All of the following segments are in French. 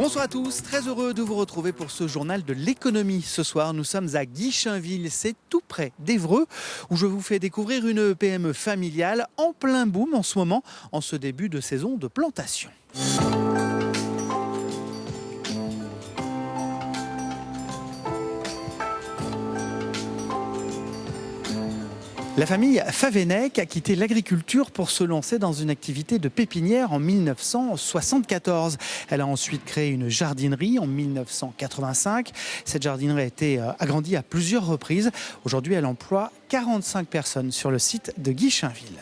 Bonsoir à tous, très heureux de vous retrouver pour ce journal de l'économie. Ce soir, nous sommes à Guichainville, c'est tout près d'Évreux, où je vous fais découvrir une PME familiale en plein boom en ce moment, en ce début de saison de plantation. La famille Favennec a quitté l'agriculture pour se lancer dans une activité de pépinière en 1974. Elle a ensuite créé une jardinerie en 1985. Cette jardinerie a été agrandie à plusieurs reprises. Aujourd'hui, elle emploie 45 personnes sur le site de Guichainville.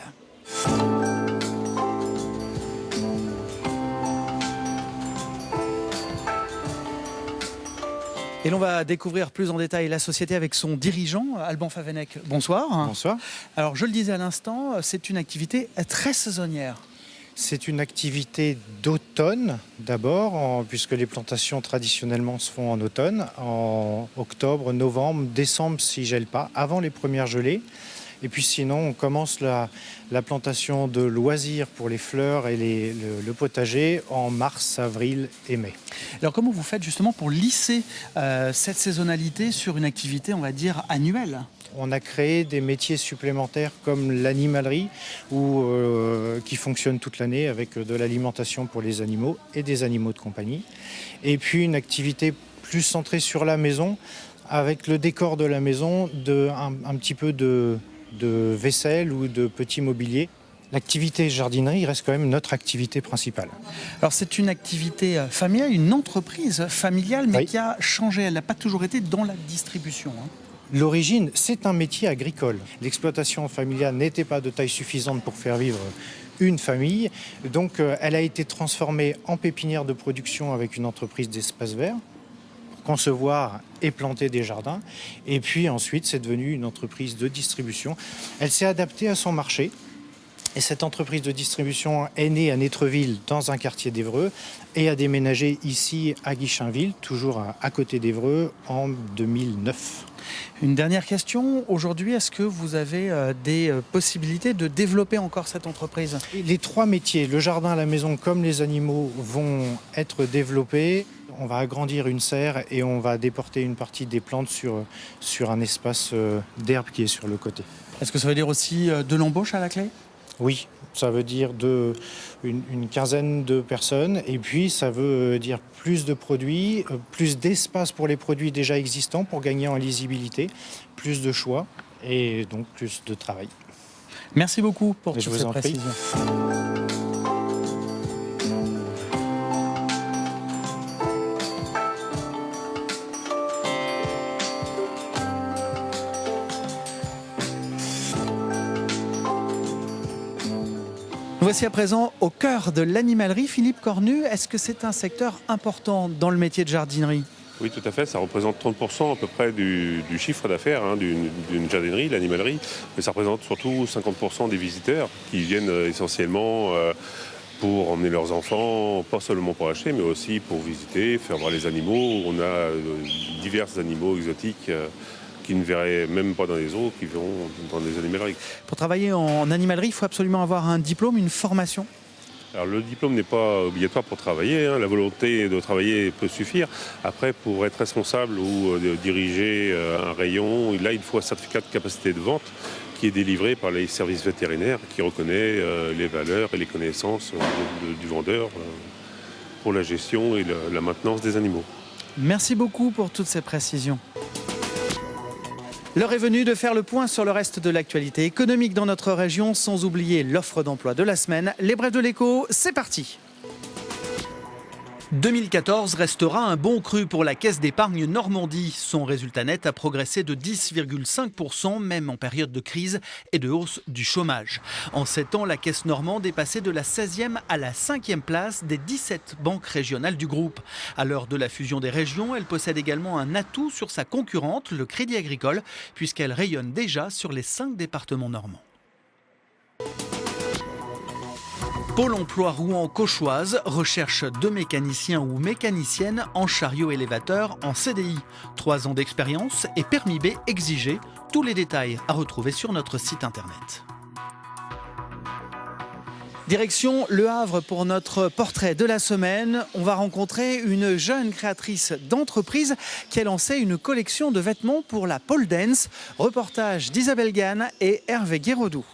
Et l'on va découvrir plus en détail la société avec son dirigeant, Alban Favennec. Bonsoir. Bonsoir. Alors, je le disais à l'instant, c'est une activité très saisonnière. C'est une activité d'automne d'abord, puisque les plantations traditionnellement se font en automne, en octobre, novembre, décembre s'il ne gèle pas, avant les premières gelées. Et puis sinon, on commence la plantation de loisirs pour les fleurs et le potager en mars, avril et mai. Alors comment vous faites justement pour lisser cette saisonnalité sur une activité, on va dire, annuelle ? On a créé des métiers supplémentaires comme l'animalerie qui fonctionne toute l'année avec de l'alimentation pour les animaux et des animaux de compagnie. Et puis une activité plus centrée sur la maison avec le décor de la maison, un petit peu de vaisselle ou de petits mobiliers. L'activité jardinerie reste quand même notre activité principale. Alors c'est une activité familiale, une entreprise familiale, mais oui, qui a changé. Elle n'a pas toujours été dans la distribution. L'origine, c'est un métier agricole. L'exploitation familiale n'était pas de taille suffisante pour faire vivre une famille. Donc elle a été transformée en pépinière de production avec une entreprise d'espaces verts, concevoir et planter des jardins. Et puis ensuite, c'est devenu une entreprise de distribution. Elle s'est adaptée à son marché. Et cette entreprise de distribution est née à Nétreville, dans un quartier d'Évreux, et a déménagé ici à Guichainville, toujours à côté d'Évreux, en 2009. Une dernière question. Aujourd'hui, est-ce que vous avez des possibilités de développer encore cette entreprise ? Les trois métiers, le jardin à la maison comme les animaux, vont être développés. On va agrandir une serre et on va déporter une partie des plantes sur un espace d'herbe qui est sur le côté. Est-ce que ça veut dire aussi de l'embauche à la clé ? Oui, ça veut dire une quinzaine de personnes et puis ça veut dire plus de produits, plus d'espace pour les produits déjà existants pour gagner en lisibilité, plus de choix et donc plus de travail. Merci beaucoup pour toute cette précision. Voici à présent au cœur de l'animalerie. Philippe Cornu, est-ce que c'est un secteur important dans le métier de jardinerie ? Oui, tout à fait. Ça représente 30% à peu près du chiffre d'affaires d'une jardinerie, l'animalerie. Mais ça représente surtout 50% des visiteurs qui viennent essentiellement pour emmener leurs enfants, pas seulement pour acheter, mais aussi pour visiter, faire voir les animaux. On a divers animaux exotiques qui ne verraient même pas dans les zoos, qui verront dans les animaleries. Pour travailler en animalerie, il faut absolument avoir un diplôme, une formation ? Alors le diplôme n'est pas obligatoire pour travailler, la volonté de travailler peut suffire. Après, pour être responsable ou diriger un rayon, là il faut un certificat de capacité de vente qui est délivré par les services vétérinaires qui reconnaît les valeurs et les connaissances du vendeur pour la gestion et la maintenance des animaux. Merci beaucoup pour toutes ces précisions. L'heure est venue de faire le point sur le reste de l'actualité économique dans notre région, sans oublier l'offre d'emploi de la semaine. Les brèves de l'écho, c'est parti. 2014 restera un bon cru pour la Caisse d'épargne Normandie. Son résultat net a progressé de 10,5%, même en période de crise et de hausse du chômage. En 7 ans, la Caisse normande est passée de la 16e à la 5e place des 17 banques régionales du groupe. À l'heure de la fusion des régions, elle possède également un atout sur sa concurrente, le Crédit Agricole, puisqu'elle rayonne déjà sur les 5 départements normands. Pôle emploi Rouen-Cauchoise recherche 2 mécaniciens ou mécaniciennes en chariot élévateur en CDI. 3 ans d'expérience et permis B exigé. Tous les détails à retrouver sur notre site internet. Direction Le Havre pour notre portrait de la semaine. On va rencontrer une jeune créatrice d'entreprise qui a lancé une collection de vêtements pour la pole dance. Reportage d'Isabelle Gann et Hervé Guérodou.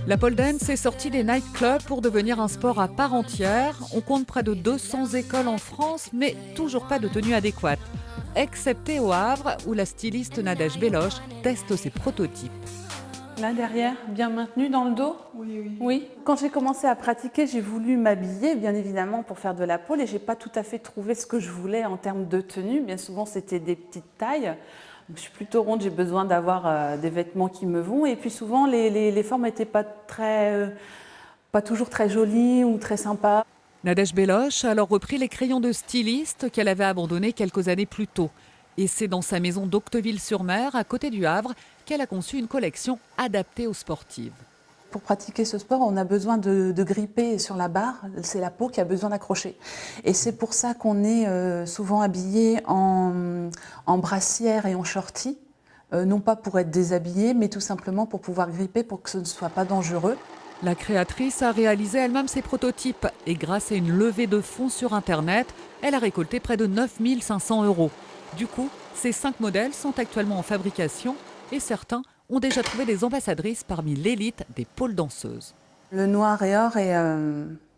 La pole dance est sortie des nightclubs pour devenir un sport à part entière. On compte près de 200 écoles en France, mais toujours pas de tenue adéquate. Excepté au Havre, où la styliste Nadège Belloche teste ses prototypes. Là derrière, bien maintenu dans le dos ? Oui. Quand j'ai commencé à pratiquer, j'ai voulu m'habiller, bien évidemment, pour faire de la pole et j'ai pas tout à fait trouvé ce que je voulais en termes de tenue. Bien souvent, c'était des petites tailles. Donc, je suis plutôt ronde, j'ai besoin d'avoir des vêtements qui me vont. Et puis souvent, les formes n'étaient pas toujours très jolies ou très sympas. Nadège Belloche a alors repris les crayons de styliste qu'elle avait abandonnés quelques années plus tôt. Et c'est dans sa maison d'Octeville-sur-Mer, à côté du Havre, qu'elle a conçu une collection adaptée aux sportives. Pour pratiquer ce sport, on a besoin de gripper sur la barre. C'est la peau qui a besoin d'accrocher. Et c'est pour ça qu'on est souvent habillé en brassière et en shorty. Non pas pour être déshabillé, mais tout simplement pour pouvoir gripper, pour que ce ne soit pas dangereux. La créatrice a réalisé elle-même ses prototypes. Et grâce à une levée de fonds sur Internet, elle a récolté près de 9 500 €. Du coup, ces 5 modèles sont actuellement en fabrication et certains ont déjà trouvé des ambassadrices parmi l'élite des pôles danseuses. Le noir et or est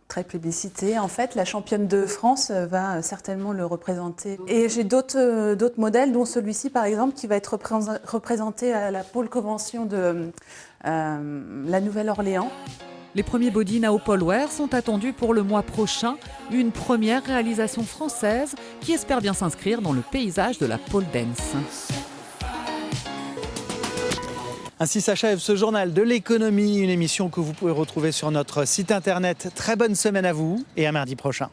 très plébiscité. En fait, la championne de France va certainement le représenter. Et j'ai d'autres modèles, dont celui-ci par exemple, qui va être représenté à la pôle convention de la Nouvelle-Orléans. Les premiers body Nao Polwear sont attendus pour le mois prochain, une première réalisation française qui espère bien s'inscrire dans le paysage de la pole dance. Ainsi s'achève ce journal de l'économie, une émission que vous pouvez retrouver sur notre site internet. Très bonne semaine à vous et à mardi prochain.